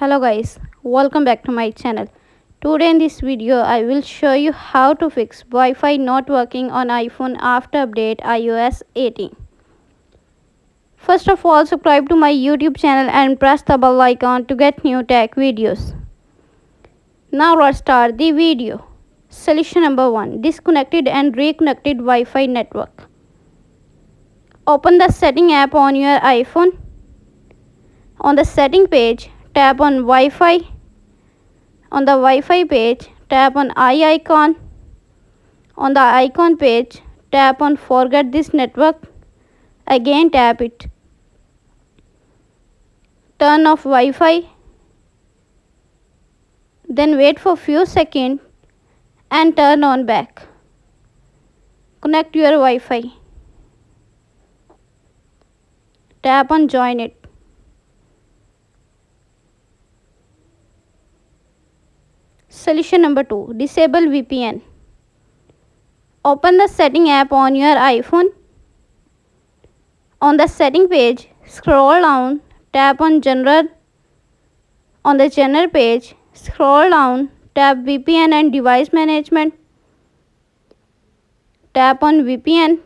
Hello guys, welcome back to my channel. Today in this video I will show you how to fix Wi-Fi not working on iPhone after update iOS 18. First of all, subscribe to my YouTube channel and press the bell icon to get new tech videos. Now let's start the video. Solution number 1. Disconnected and reconnected Wi-Fi network. Open the setting app on your iPhone. On the setting page, tap on Wi-Fi. On the Wi-Fi page, tap on I icon. On the icon page, tap on Forget this network. Again tap it. Turn off Wi-Fi. Then wait for few seconds and turn on back. Connect your Wi-Fi. Tap on Join it. Solution number 2. Disable VPN. Open the setting app on your iPhone. On the setting page, scroll down, tap on General. On the General page, scroll down, tap VPN and Device Management. Tap on VPN.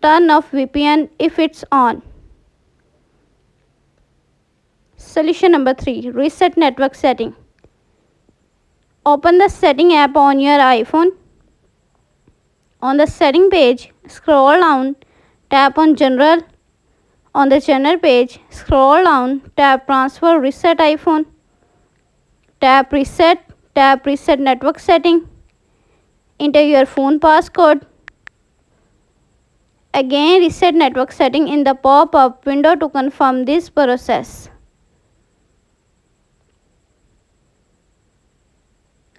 Turn off VPN if it's on. Solution number 3. Reset network setting. Open the setting app on your iPhone. On the setting page, scroll down, tap on General. On the General page, scroll down, tap Transfer Reset iPhone. Tap Reset network setting. Enter your phone passcode. Again reset network setting in the pop-up window to confirm this process.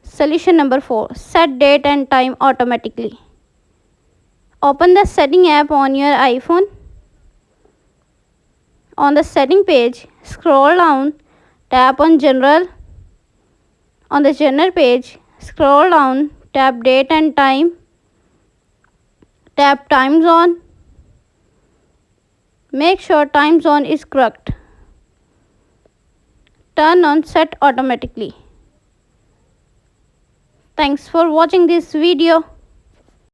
Solution number 4. Set date and time automatically. Open the setting app on your iPhone. On the setting page, scroll down, tap on General. On the General page, scroll down, tap Date and Time. Tap Time Zone. Make sure time zone is correct. Turn on Set automatically. Thanks for watching this video.